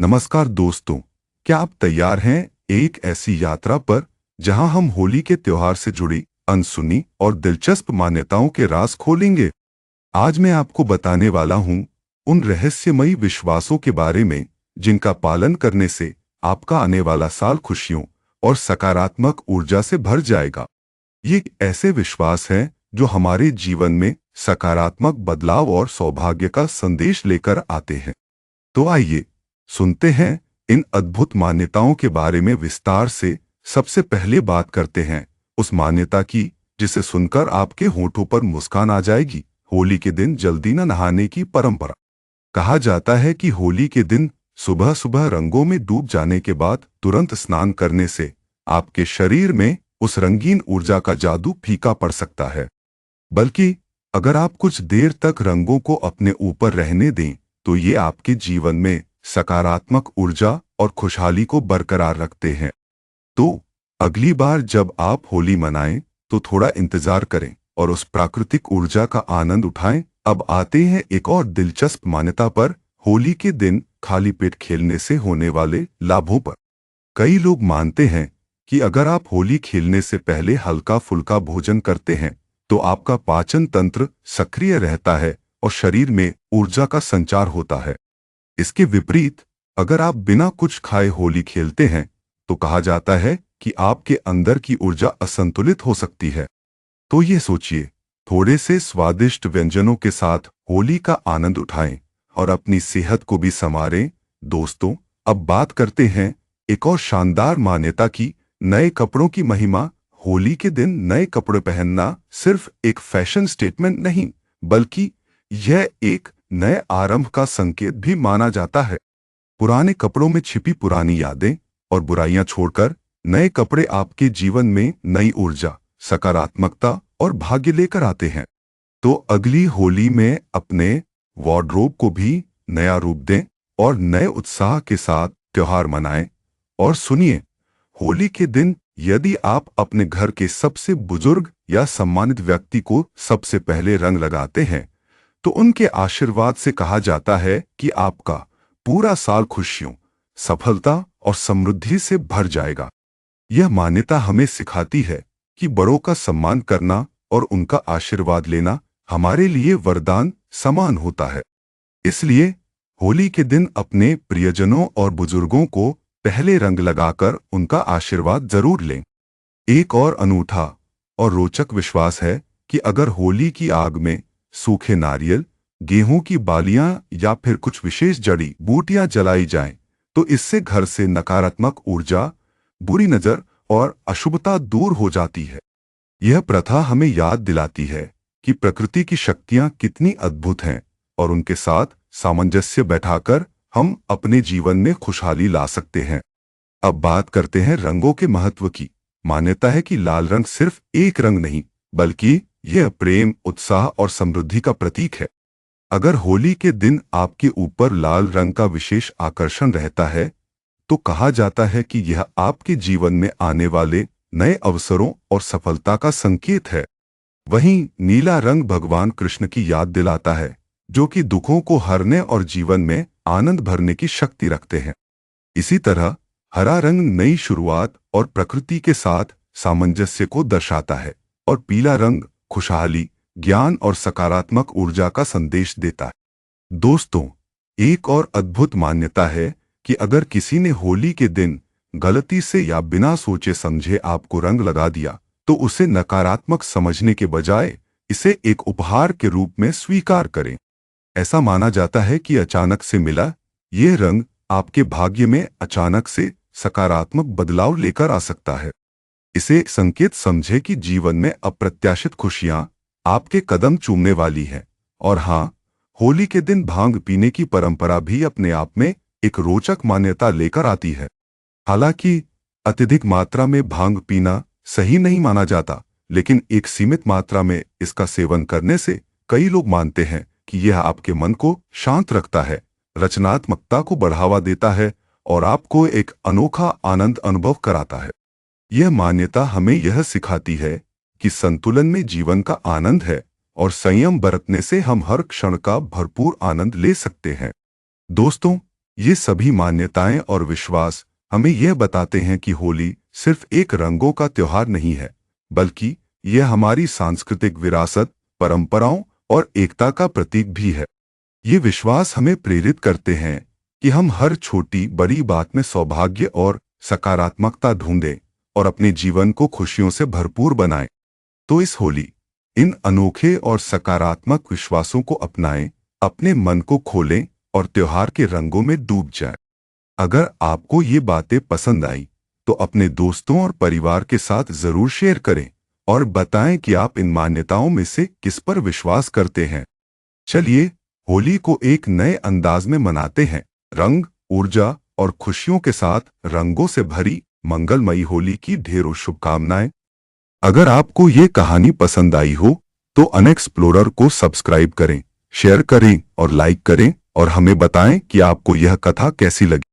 नमस्कार दोस्तों, क्या आप तैयार हैं एक ऐसी यात्रा पर जहां हम होली के त्योहार से जुड़ी अनसुनी और दिलचस्प मान्यताओं के राज खोलेंगे। आज मैं आपको बताने वाला हूं उन रहस्यमयी विश्वासों के बारे में जिनका पालन करने से आपका आने वाला साल खुशियों और सकारात्मक ऊर्जा से भर जाएगा। ये ऐसे विश्वास हैं जो हमारे जीवन में सकारात्मक बदलाव और सौभाग्य का संदेश लेकर आते हैं। तो आइए सुनते हैं इन अद्भुत मान्यताओं के बारे में विस्तार से। सबसे पहले बात करते हैं उस मान्यता की जिसे सुनकर आपके होठों पर मुस्कान आ जाएगी। होली के दिन जल्दी न नहाने की परंपरा। कहा जाता है कि होली के दिन सुबह सुबह रंगों में डूब जाने के बाद तुरंत स्नान करने से आपके शरीर में उस रंगीन ऊर्जा का जादू फीका पड़ सकता है। बल्कि अगर आप कुछ देर तक रंगों को अपने ऊपर रहने दें तो ये आपके जीवन में सकारात्मक ऊर्जा और खुशहाली को बरकरार रखते हैं। तो अगली बार जब आप होली मनाएं तो थोड़ा इंतजार करें और उस प्राकृतिक ऊर्जा का आनंद उठाएं। अब आते हैं एक और दिलचस्प मान्यता पर, होली के दिन खाली पेट खेलने से होने वाले लाभों पर। कई लोग मानते हैं कि अगर आप होली खेलने से पहले हल्का फुल्का भोजन करते हैं तो आपका पाचन तंत्र सक्रिय रहता है और शरीर में ऊर्जा का संचार होता है। इसके विपरीत अगर आप बिना कुछ खाए होली खेलते हैं तो कहा जाता है कि आपके अंदर की ऊर्जा असंतुलित हो सकती है। तो ये सोचिए, थोड़े से स्वादिष्ट व्यंजनों के साथ होली का आनंद उठाएं और अपनी सेहत को भी संवारें। दोस्तों, अब बात करते हैं एक और शानदार मान्यता की, नए कपड़ों की महिमा। होली के दिन नए कपड़े पहनना सिर्फ एक फैशन स्टेटमेंट नहीं, बल्कि यह एक नए आरंभ का संकेत भी माना जाता है। पुराने कपड़ों में छिपी पुरानी यादें और बुराइयां छोड़कर नए कपड़े आपके जीवन में नई ऊर्जा, सकारात्मकता और भाग्य लेकर आते हैं। तो अगली होली में अपने वार्डरोब को भी नया रूप दें और नए उत्साह के साथ त्योहार मनाएं। और सुनिए, होली के दिन यदि आप अपने घर के सबसे बुजुर्ग या सम्मानित व्यक्ति को सबसे पहले रंग लगाते हैं तो उनके आशीर्वाद से कहा जाता है कि आपका पूरा साल खुशियों, सफलता और समृद्धि से भर जाएगा। यह मान्यता हमें सिखाती है कि बड़ों का सम्मान करना और उनका आशीर्वाद लेना हमारे लिए वरदान समान होता है। इसलिए होली के दिन अपने प्रियजनों और बुजुर्गों को पहले रंग लगाकर उनका आशीर्वाद जरूर लें। एक और अनूठा और रोचक विश्वास है कि अगर होली की आग में सूखे नारियल, गेहूं की बालियां या फिर कुछ विशेष जड़ी बूटियां जलाई जाएं, तो इससे घर से नकारात्मक ऊर्जा, बुरी नजर और अशुभता दूर हो जाती है। यह प्रथा हमें याद दिलाती है कि प्रकृति की शक्तियां कितनी अद्भुत हैं और उनके साथ सामंजस्य बैठाकर हम अपने जीवन में खुशहाली ला सकते हैं। अब बात करते हैं रंगों के महत्व की। मान्यता है कि लाल रंग सिर्फ एक रंग नहीं, बल्कि यह प्रेम, उत्साह और समृद्धि का प्रतीक है। अगर होली के दिन आपके ऊपर लाल रंग का विशेष आकर्षण रहता है तो कहा जाता है कि यह आपके जीवन में आने वाले नए अवसरों और सफलता का संकेत है। वहीं नीला रंग भगवान कृष्ण की याद दिलाता है, जो कि दुखों को हरने और जीवन में आनंद भरने की शक्ति रखते हैं। इसी तरह हरा रंग नई शुरुआत और प्रकृति के साथ सामंजस्य को दर्शाता है और पीला रंग खुशहाली, ज्ञान और सकारात्मक ऊर्जा का संदेश देता है। दोस्तों, एक और अद्भुत मान्यता है कि अगर किसी ने होली के दिन गलती से या बिना सोचे समझे आपको रंग लगा दिया तो उसे नकारात्मक समझने के बजाय इसे एक उपहार के रूप में स्वीकार करें। ऐसा माना जाता है कि अचानक से मिला यह रंग आपके भाग्य में अचानक से सकारात्मक बदलाव लेकर आ सकता है। इसे एक संकेत समझे कि जीवन में अप्रत्याशित खुशियां आपके कदम चूमने वाली है। और हाँ, होली के दिन भांग पीने की परंपरा भी अपने आप में एक रोचक मान्यता लेकर आती है। हालांकि अत्यधिक मात्रा में भांग पीना सही नहीं माना जाता, लेकिन एक सीमित मात्रा में इसका सेवन करने से कई लोग मानते हैं कि यह आपके मन को शांत रखता है, रचनात्मकता को बढ़ावा देता है और आपको एक अनोखा आनंद अनुभव कराता है। यह मान्यता हमें यह सिखाती है कि संतुलन में जीवन का आनंद है और संयम बरतने से हम हर क्षण का भरपूर आनंद ले सकते हैं। दोस्तों, ये सभी मान्यताएं और विश्वास हमें यह बताते हैं कि होली सिर्फ एक रंगों का त्योहार नहीं है, बल्कि यह हमारी सांस्कृतिक विरासत, परंपराओं और एकता का प्रतीक भी है। ये विश्वास हमें प्रेरित करते हैं कि हम हर छोटी बड़ी बात में सौभाग्य और सकारात्मकता ढूंढें और अपने जीवन को खुशियों से भरपूर बनाएं। तो इस होली इन अनोखे और सकारात्मक विश्वासों को अपनाएं, अपने मन को खोलें और त्योहार के रंगों में डूब जाएं। अगर आपको ये बातें पसंद आई तो अपने दोस्तों और परिवार के साथ जरूर शेयर करें और बताएं कि आप इन मान्यताओं में से किस पर विश्वास करते हैं। चलिए होली को एक नए अंदाज में मनाते हैं। रंग, ऊर्जा और खुशियों के साथ रंगों से भरी मंगलमयी होली की ढेरों शुभकामनाएं। अगर आपको ये कहानी पसंद आई हो तो अनएक्सप्लोरर को सब्सक्राइब करें, शेयर करें और लाइक करें और हमें बताएं कि आपको यह कथा कैसी लगी।